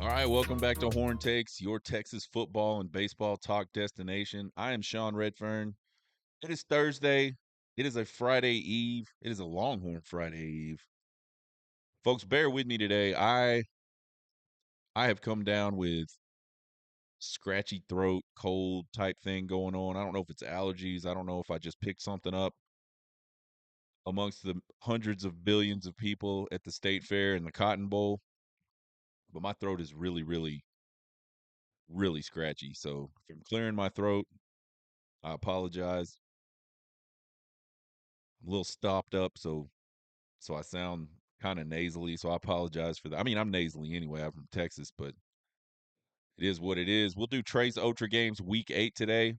All right, welcome back to Horn Takes, your Texas football and baseball talk destination. I am Sean Redfern. It is Thursday. It is a Friday Eve. It is a Longhorn Friday Eve. Folks, bear with me today. I have come down with scratchy throat, cold type thing going on. I don't know if it's allergies. I don't know if I just picked something up amongst the hundreds of billions of people at the State Fair and the Cotton Bowl. But my throat is really, really, really scratchy. So if I'm clearing my throat, I apologize. I'm a little stopped up, so I sound kind of nasally. So I apologize for that. I mean, I'm nasally anyway. I'm from Texas, but it is what it is. We'll do Trey's Otra games week 8 today,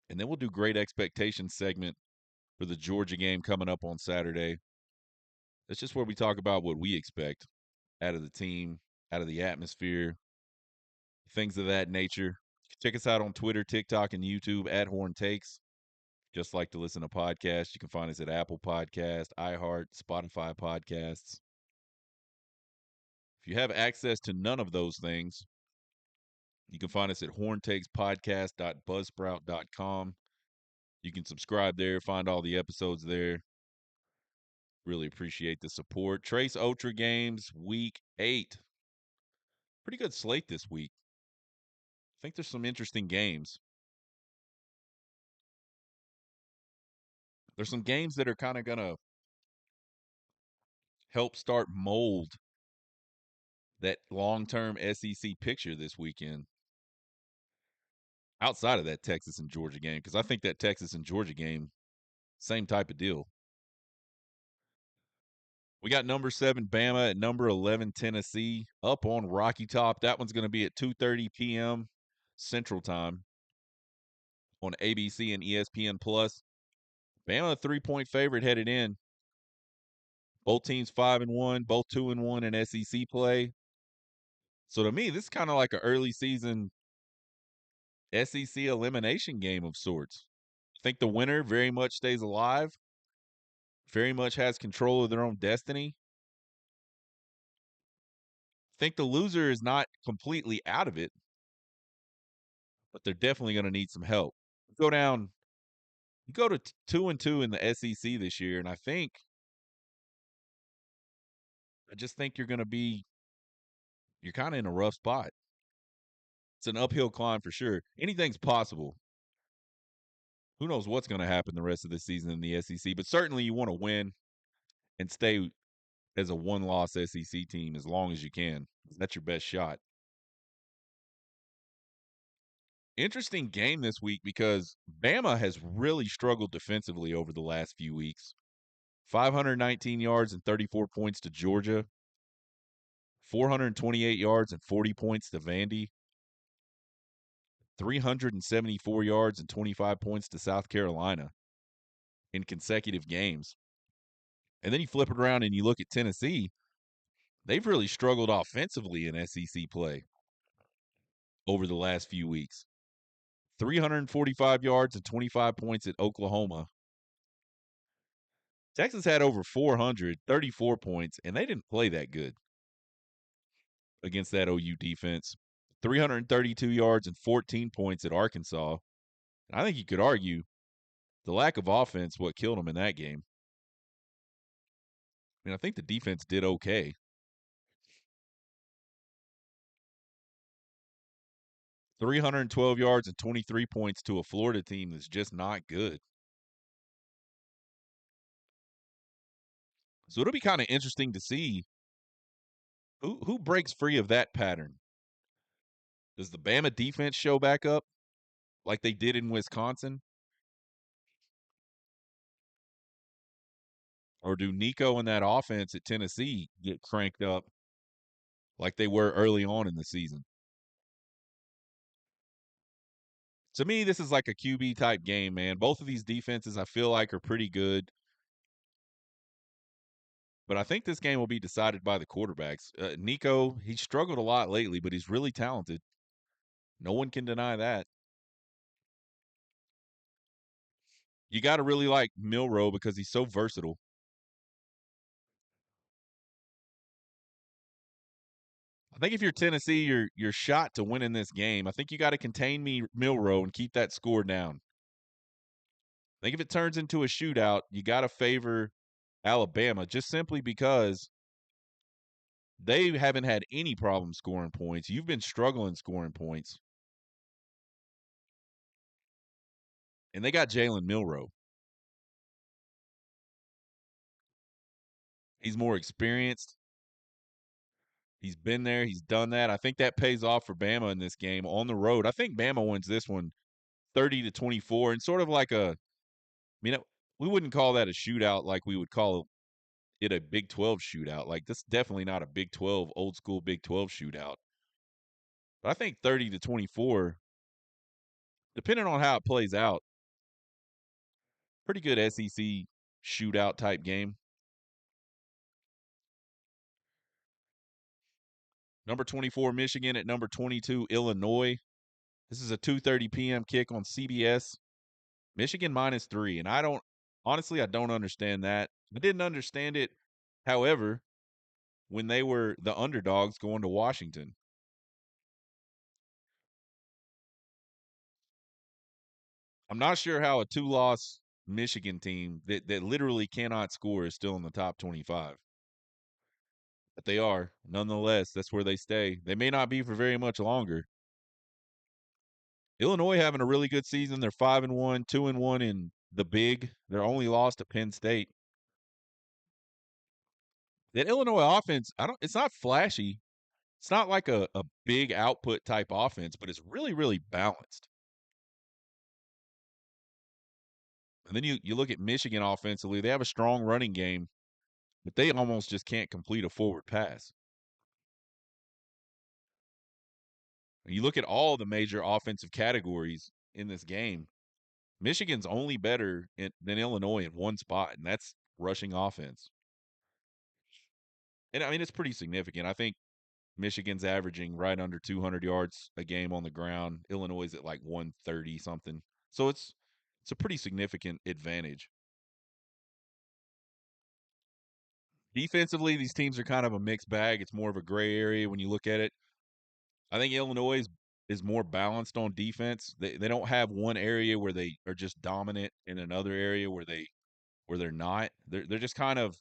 and then we'll do great expectations segment for the Georgia game coming up on Saturday. That's just where we talk about what we expect out of the team, out of the atmosphere, things of that nature. Check us out on Twitter, TikTok, and YouTube at Horn Takes. Just like to listen to podcasts, you can find us at Apple Podcast, iHeart, Spotify Podcasts. If you have access to none of those things, you can find us at horntakespodcast.buzzsprout.com. You can subscribe there, find all the episodes there. Really appreciate the support. Trace Otra games, week 8. Pretty good slate this week. I think there's some interesting games. There's some games that are kind of going to help start mold that long-term SEC picture this weekend. Outside of that Texas and Georgia game, because I think that Texas and Georgia game, same type of deal. We got number 7 Bama at number 11 Tennessee up on Rocky Top. That one's going to be at 2:30 p.m. Central Time on ABC and ESPN Plus. Bama a 3-point favorite headed in. Both teams 5-1, both 2-1 in SEC play. So to me, this is kind of like an early season SEC elimination game of sorts. I think the winner very much stays alive, very much has control of their own destiny. I think the loser is not completely out of it, but they're definitely going to need some help. You go to 2-2 in the SEC this year, and I just think you're kind of in a rough spot. It's an uphill climb for sure. Anything's possible. Who knows what's going to happen the rest of the season in the SEC, but certainly you want to win and stay as a one-loss SEC team as long as you can. That's your best shot. Interesting game this week because Bama has really struggled defensively over the last few weeks. 519 yards and 34 points to Georgia. 428 yards and 40 points to Vandy. 374 yards and 25 points to South Carolina in consecutive games. And then you flip it around and you look at Tennessee. They've really struggled offensively in SEC play over the last few weeks. 345 yards and 25 points at Oklahoma. Texas had over 434 points, and they didn't play that good against that OU defense. 332 yards and 14 points at Arkansas. And I think you could argue the lack of offense what killed them in that game. I mean, I think the defense did okay. 312 yards and 23 points to a Florida team that's just not good. So it'll be kind of interesting to see who breaks free of that pattern. Does the Bama defense show back up like they did in Wisconsin? Or do Nico and that offense at Tennessee get cranked up like they were early on in the season? To me, this is like a QB type game, man. Both of these defenses I feel like are pretty good. But I think this game will be decided by the quarterbacks. Nico, he struggled a lot lately, but he's really talented. No one can deny that. You got to really like Milroe because he's so versatile. I think if you're Tennessee, you're shot to win in this game. I think you got to contain me Milrow and keep that score down. I think if it turns into a shootout, you got to favor Alabama just simply because they haven't had any problem scoring points. You've been struggling scoring points. And they got Jalen Milrow. He's more experienced. He's been there. He's done that. I think that pays off for Bama in this game on the road. I think Bama wins this one 30-24 and sort of like we wouldn't call that a shootout like we would call it a Big 12 shootout. Like, this is definitely not a Big 12, old school Big 12 shootout. But I think 30-24, depending on how it plays out, pretty good SEC shootout type game. Number 24, Michigan at number 22, Illinois. This is a 2:30 p.m. kick on CBS. Michigan -3, and I don't understand that. I didn't understand it, however, when they were the underdogs going to Washington. I'm not sure how a two-loss Michigan team that literally cannot score is still in the top 25. But they are. Nonetheless, that's where they stay. They may not be for very much longer. Illinois having a really good season. They're 5-1, 2-1 in the Big. They're only lost to Penn State. That Illinois offense, it's not flashy. It's not like a big output type offense, but it's really, really balanced. And then you look at Michigan offensively, they have a strong running game, but they almost just can't complete a forward pass. You look at all the major offensive categories in this game, Michigan's only better than Illinois in one spot, and that's rushing offense. And I mean, it's pretty significant. I think Michigan's averaging right under 200 yards a game on the ground. Illinois is at like 130 something. So it's a pretty significant advantage. Defensively, these teams are kind of a mixed bag. It's more of a gray area when you look at it. I think Illinois is more balanced on defense. They don't have one area where they are just dominant and another area where they're not. They're just kind of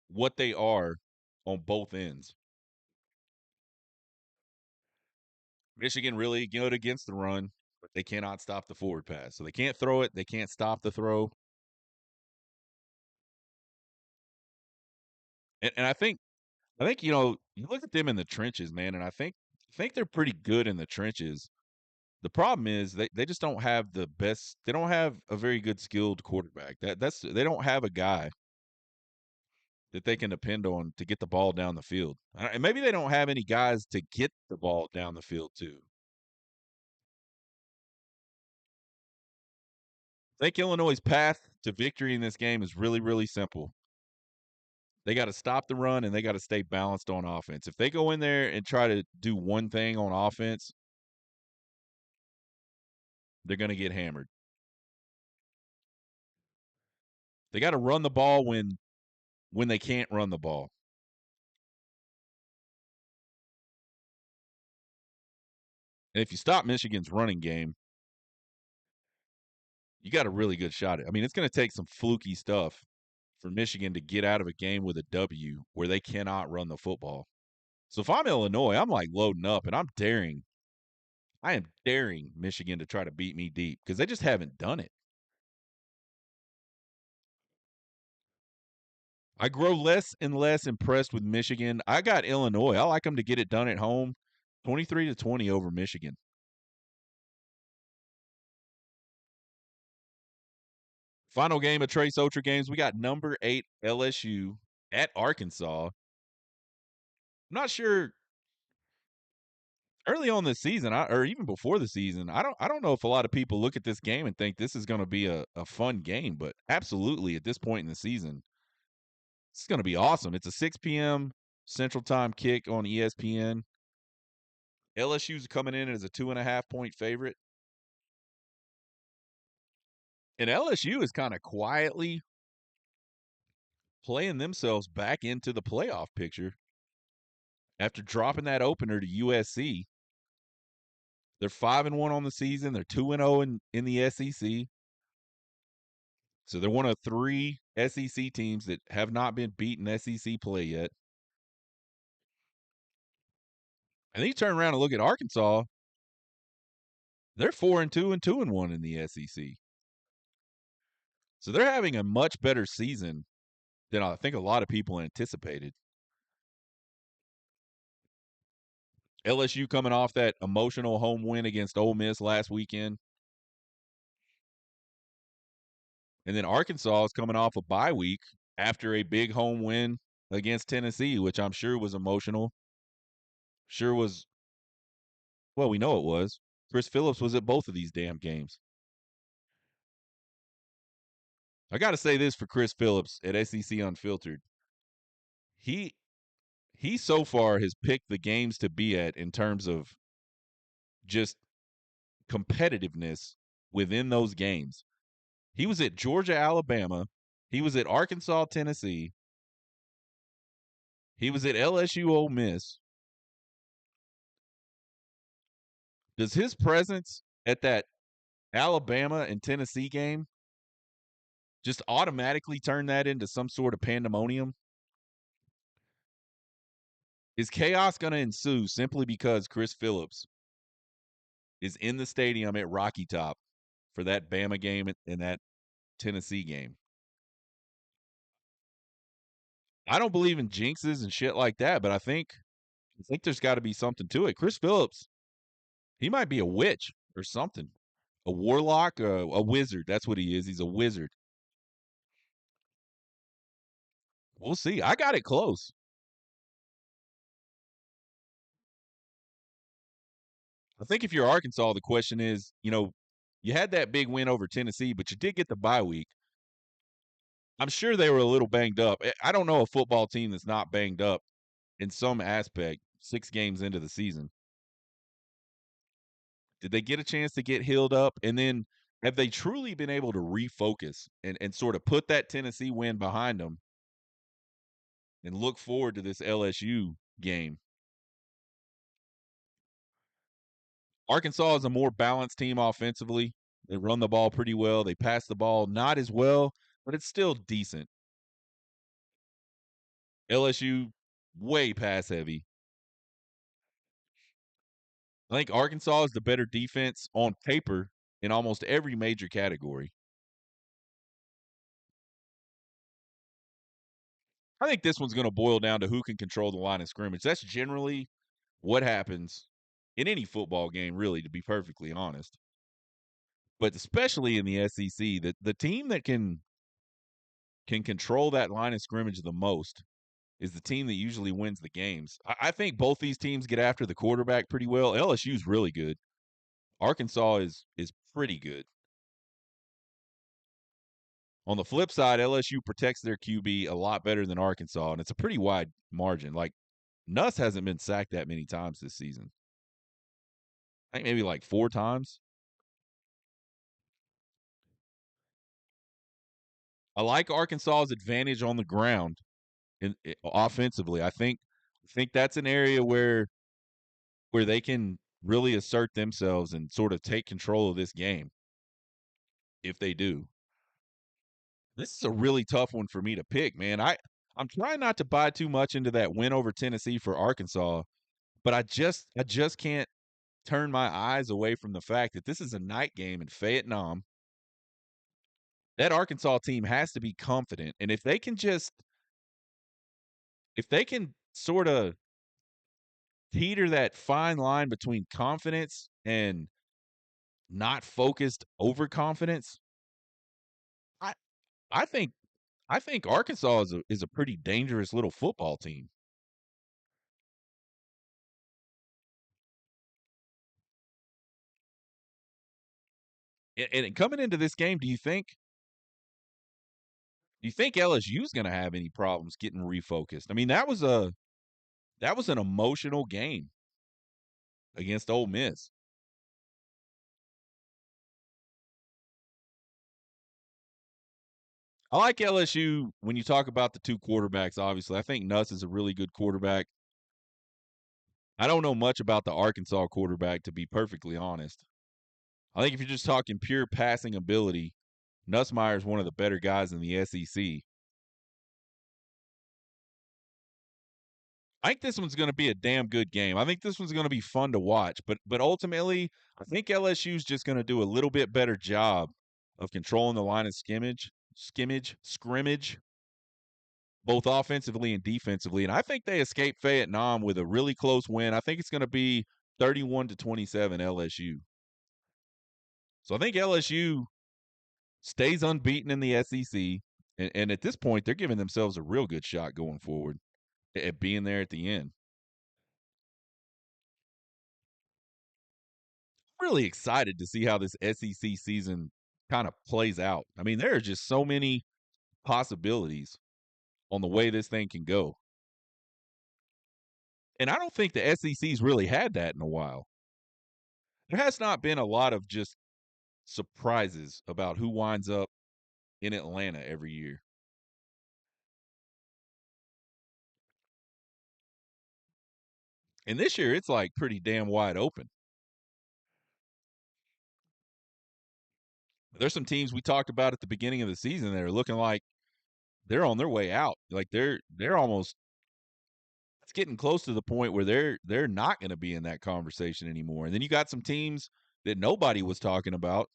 what they are on both ends. Michigan really good against the run, but they cannot stop the forward pass. So they can't throw it. They can't stop the throw. And I think you look at them in the trenches, man, and I think they're pretty good in the trenches. The problem is they just don't have the best. They don't have a very good skilled quarterback. They don't have a guy that they can depend on to get the ball down the field. And maybe they don't have any guys to get the ball down the field too. I think Illinois' path to victory in this game is really, really simple. They got to stop the run and they got to stay balanced on offense. If they go in there and try to do one thing on offense, they're going to get hammered. They got to run the ball when they can't run the ball. And if you stop Michigan's running game, you got a really good shot at. I mean, it's going to take some fluky stuff for Michigan to get out of a game with a W where they cannot run the football. So if I'm Illinois, I'm like loading up and I am daring Michigan to try to beat me deep because they just haven't done it. I grow less and less impressed with Michigan. I got Illinois. I like them to get it done at home, 23-20 over Michigan. Final game of Trace Otra games. We got number 8 LSU at Arkansas. I'm not sure early on this season, or even before the season. I don't know if a lot of people look at this game and think this is going to be a fun game, but absolutely at this point in the season, it's going to be awesome. It's a 6 p.m. Central Time kick on ESPN. LSU's coming in as a 2.5-point favorite. And LSU is kind of quietly playing themselves back into the playoff picture. after dropping that opener to USC. They're 5-1 on the season. They're 2-0 in the SEC. So they're one of 3 SEC teams that have not been beaten SEC play yet. And then you turn around and look at Arkansas. They're 4-2 and 2-1 in the SEC. So they're having a much better season than I think a lot of people anticipated. LSU coming off that emotional home win against Ole Miss last weekend. And then Arkansas is coming off a bye week after a big home win against Tennessee, which I'm sure was emotional. Sure was, well, we know it was. Chris Phillips was at both of these damn games. I got to say this for Chris Phillips at SEC Unfiltered. He so far has picked the games to be at in terms of just competitiveness within those games. He was at Georgia, Alabama. He was at Arkansas, Tennessee. He was at LSU, Ole Miss. Does his presence at that Alabama and Tennessee game just automatically turn that into some sort of pandemonium? Is chaos going to ensue simply because Chris Phillips is in the stadium at Rocky Top for that Bama game and that Tennessee game? I don't believe in jinxes and shit like that, but I think there's got to be something to it. Chris Phillips, he might be a witch or something, a warlock, a wizard. That's what he is. He's a wizard. We'll see. I got it close. I think if you're Arkansas, the question is, you had that big win over Tennessee, but you did get the bye week. I'm sure they were a little banged up. I don't know a football team that's not banged up in some aspect 6 games into the season. Did they get a chance to get healed up? And then have they truly been able to refocus and sort of put that Tennessee win behind them and look forward to this LSU game? Arkansas is a more balanced team offensively. They run the ball pretty well. They pass the ball not as well, but it's still decent. LSU, way pass heavy. I think Arkansas is the better defense on paper in almost every major category. I think this one's going to boil down to who can control the line of scrimmage. That's generally what happens in any football game, really, to be perfectly honest. But especially in the SEC, the team that can control that line of scrimmage the most is the team that usually wins the games. I think both these teams get after the quarterback pretty well. LSU's really good. Arkansas is pretty good. On the flip side, LSU protects their QB a lot better than Arkansas, and it's a pretty wide margin. Like, Nuss hasn't been sacked that many times this season. I think maybe like 4 times. I like Arkansas's advantage on the ground offensively. I think that's an area where they can really assert themselves and sort of take control of this game if they do. This is a really tough one for me to pick, man. I'm trying not to buy too much into that win over Tennessee for Arkansas, but I just can't turn my eyes away from the fact that this is a night game in Vietnam. That Arkansas team has to be confident, and if they can sort of teeter that fine line between confidence and not focused overconfidence, I I think I think Arkansas is a pretty dangerous little football team. And coming into this game, do you think LSU is going to have any problems getting refocused? I mean, that was an emotional game against Ole Miss. I like LSU when you talk about the 2 quarterbacks. Obviously, I think Nuss is a really good quarterback. I don't know much about the Arkansas quarterback, to be perfectly honest. I think if you're just talking pure passing ability, Nussmeier is one of the better guys in the SEC. I think this one's going to be a damn good game. I think this one's going to be fun to watch, but ultimately, I think LSU's just going to do a little bit better job of controlling the line of scrimmage, both offensively and defensively. And I think they escape Vietnam with a really close win. I think it's going to be 31-27 LSU. So I think LSU stays unbeaten in the SEC. And at this point, they're giving themselves a real good shot going forward at being there at the end. Really excited to see how this SEC season kind of plays out. I mean, there are just so many possibilities on the way this thing can go. And I don't think the SEC's really had that in a while. There has not been a lot of just surprises about who winds up in Atlanta every year. And this year, it's like pretty damn wide open. There's some teams we talked about at the beginning of the season that are looking like they're on their way out. Like they're almost it's getting close to the point where they're not going to be in that conversation anymore. And then you got some teams that nobody was talking about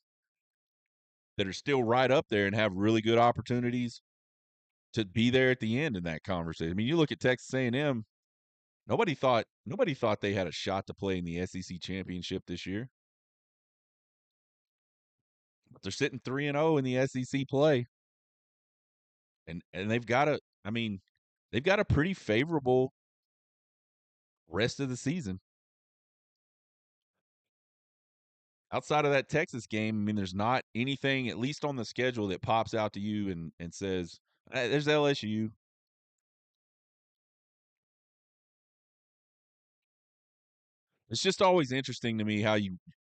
that are still right up there and have really good opportunities to be there at the end in that conversation. I mean, you look at Texas A&M, nobody thought they had a shot to play in the SEC championship this year. But they're sitting 3-0 in the SEC play. And they've got they've got a pretty favorable rest of the season. Outside of that Texas game, I mean, there's not anything, at least on the schedule, that pops out to you and says, there's LSU. It's just always interesting to me how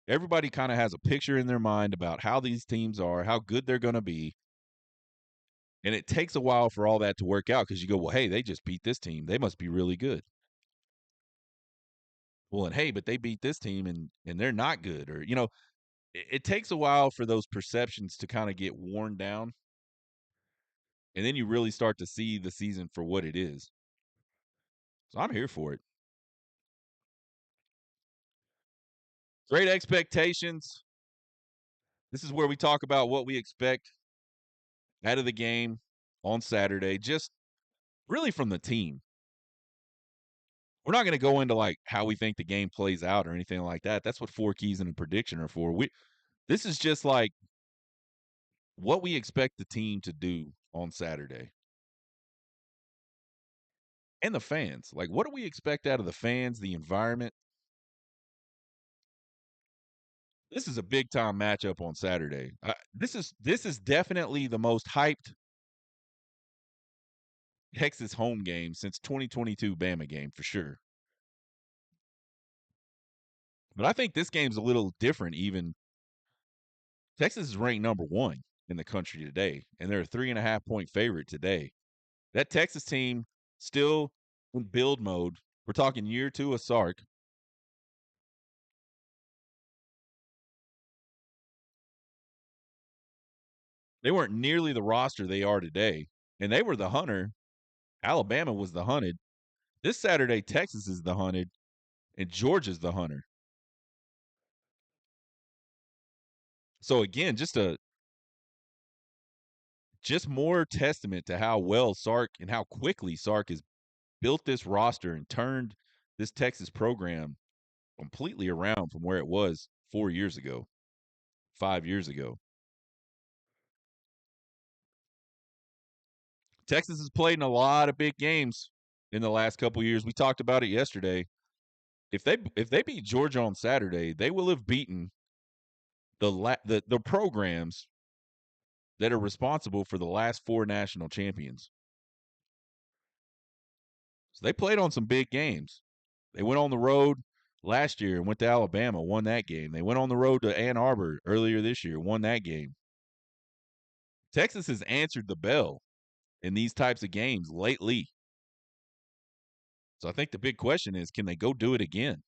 everybody kind of has a picture in their mind about how these teams are, how good they're going to be. And it takes a while for all that to work out because you go, well, hey, they just beat this team. They must be really good. Well, and hey, but they beat this team and they're not good. Or, it takes a while for those perceptions to kind of get worn down. And then you really start to see the season for what it is. So I'm here for it. Great expectations. This is where we talk about what we expect out of the game on Saturday, just really from the team. We're not going to go into like how we think the game plays out or anything like that. That's what Four Keys and a prediction are for. This is just like what we expect the team to do on Saturday. And the fans. Like, what do we expect out of the fans, the environment? This is a big time matchup on Saturday. This is definitely the most hyped Texas home game since 2022 Bama game for sure. But I think this game's a little different. Even Texas is ranked number 1 in the country today, and they're a 3.5 point favorite today. That Texas team still in build mode. We're talking year 2 of Sark. They weren't nearly the roster they are today, and they were the hunter. Alabama was the hunted. This Saturday, Texas is the hunted, and Georgia's the hunter. So again, just more testament to how well Sark and how quickly Sark has built this roster and turned this Texas program completely around from where it was 4 years ago, 5 years ago. Texas has played in a lot of big games in the last couple of years. We talked about it yesterday. If they beat Georgia on Saturday, they will have beaten the programs that are responsible for the last 4 national champions. So they played on some big games. They went on the road last year and went to Alabama, won that game. They went on the road to Ann Arbor earlier this year, won that game. Texas has answered the bell in these types of games lately. So I think the big question is, can they go do it again?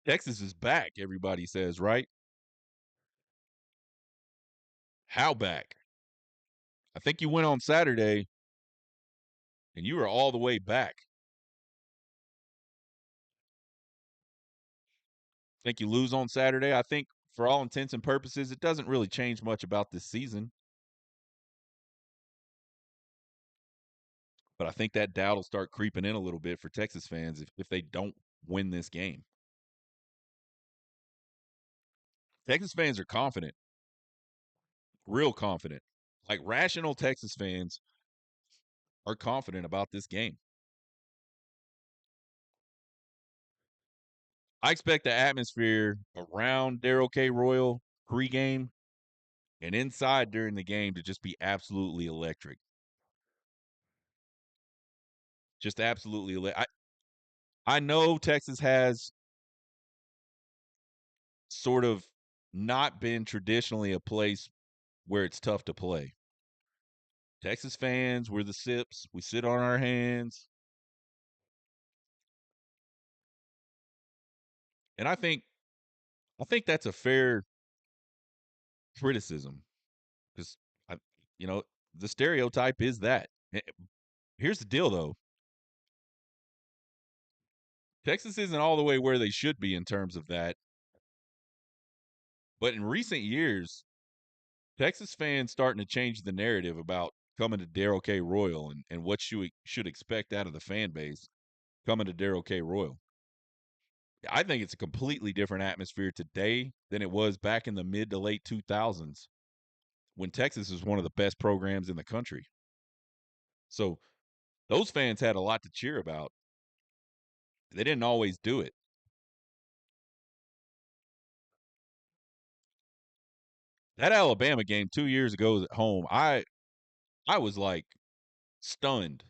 Texas is back, everybody says, right? How back? I think you went on Saturday and you were all the way back. I think you lose on Saturday. I think for all intents and purposes, it doesn't really change much about this season. But I think that doubt will start creeping in a little bit for Texas fans if they don't win this game. Texas fans are confident, real confident. Like rational Texas fans are confident about this game. I expect the atmosphere around Darrell K. Royal pregame and inside during the game to just be absolutely electric. Just absolutely electric. I know Texas has sort of not been traditionally a place where it's tough to play. Texas fans, we're the sips. We sit on our hands. And I think that's a fair criticism because I you know, the stereotype is that. Here's the deal though. Texas isn't all the way where they should be in terms of that. But in recent years, Texas fans starting to change the narrative about coming to Darrell K. Royal and what you should expect out of the fan base coming to Darrell K. Royal. I think it's a completely different atmosphere today than it was back in the mid to late 2000s when Texas was one of the best programs in the country. So those fans had a lot to cheer about. They didn't always do it. That Alabama game 2 years ago at home, I was like stunned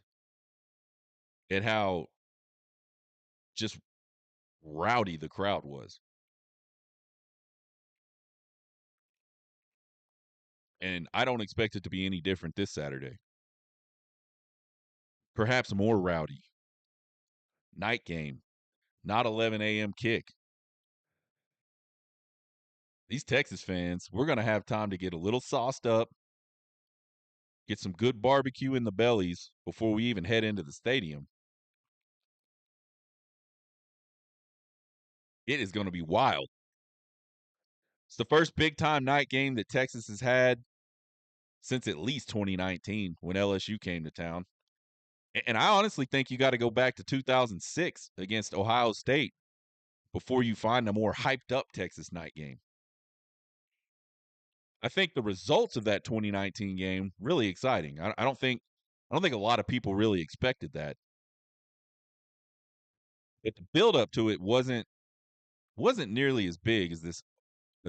at how just rowdy the crowd was. And I don't expect it to be any different this Saturday. Perhaps more rowdy. Night game, not 11 a.m. kick. These Texas fans, we're going to have time to get a little sauced up, get some good barbecue in the bellies before we even head into the stadium. It is going to be wild. It's the first big time night game that Texas has had since at least 2019 when LSU came to town. And I honestly think you got to go back to 2006 against Ohio State before you find a more hyped up Texas night game. I think the results of that 2019 game really exciting. I don't think a lot of people really expected that. But the build up to it wasn't nearly as big as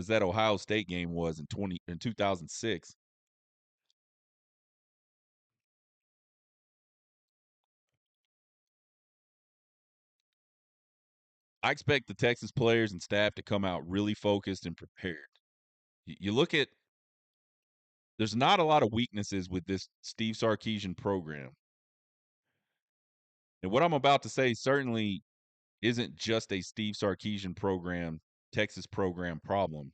that Ohio State game was in 2006. I expect the Texas players and staff to come out really focused and prepared. You look at there's not a lot of weaknesses with this Steve Sarkisian program. And what I'm about to say certainly isn't just a Steve Sarkisian program, Texas program problem.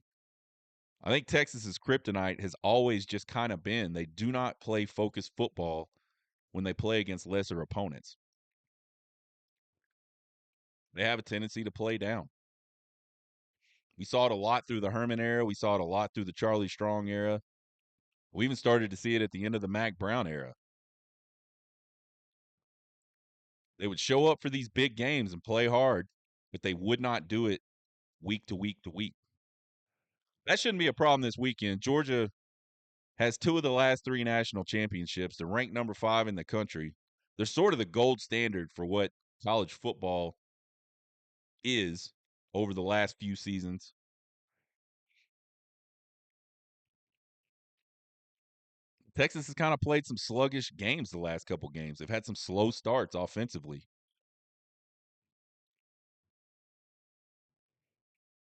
I think Texas's kryptonite has always just kind of been they do not play focused football when they play against lesser opponents. They have a tendency to play down. We saw it a lot through the Herman era. We saw it a lot through the Charlie Strong era. We even started to see it at the end of the Mac Brown era. They would show up for these big games and play hard, but they would not do it week to week to week. That shouldn't be a problem this weekend. Georgia has two of the last three national championships. They're ranked number 5 in the country. They're sort of the gold standard for what college football is over the last few seasons. Texas has kind of played some sluggish games the last couple games. They've had some slow starts offensively.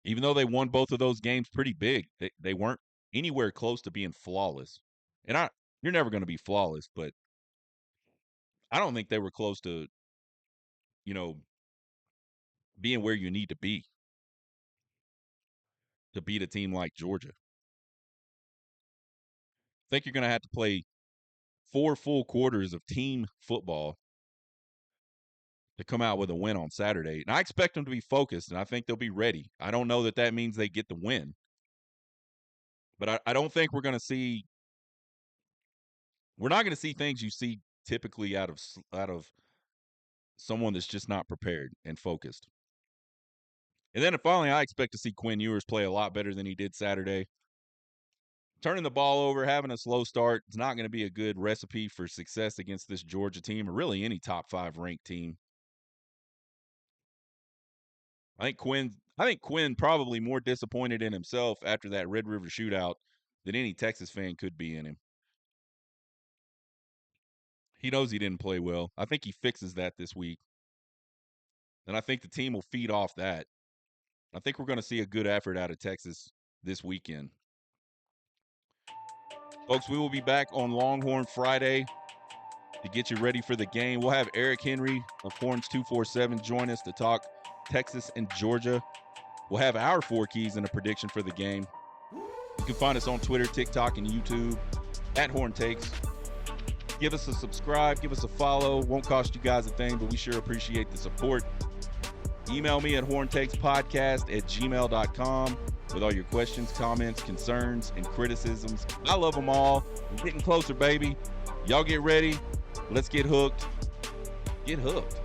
Even though they won both of those games pretty big, they weren't anywhere close to being flawless. And you're never going to be flawless, but I don't think they were close to, you know, being where you need to be to beat a team like Georgia. I think you're going to have to play 4 full quarters of team football to come out with a win on Saturday. And I expect them to be focused, and I think they'll be ready. I don't know that means they get the win. But I don't think we're going to see – we're not going to see things you see typically out of someone that's just not prepared and focused. And then finally, I expect to see Quinn Ewers play a lot better than he did Saturday. Turning the ball over, having a slow start is not going to be a good recipe for success against this Georgia team or really any top 5 ranked team. I think Quinn probably more disappointed in himself after that Red River shootout than any Texas fan could be in him. He knows he didn't play well. I think he fixes that this week. And I think the team will feed off that. I think we're going to see a good effort out of Texas this weekend. Folks, we will be back on Longhorn Friday to get you ready for the game. We'll have Eric Henry of Horns 247 join us to talk Texas and Georgia. We'll have our 4 keys and a prediction for the game. You can find us on Twitter, TikTok, and YouTube at Horn Takes. Give us a subscribe, give us a follow. Won't cost you guys a thing, but we sure appreciate the support. Email me at horntakespodcast@gmail.com with all your questions, comments, concerns, and criticisms. I love them all. We're getting closer, baby. Y'all get ready. Let's get hooked. Get hooked.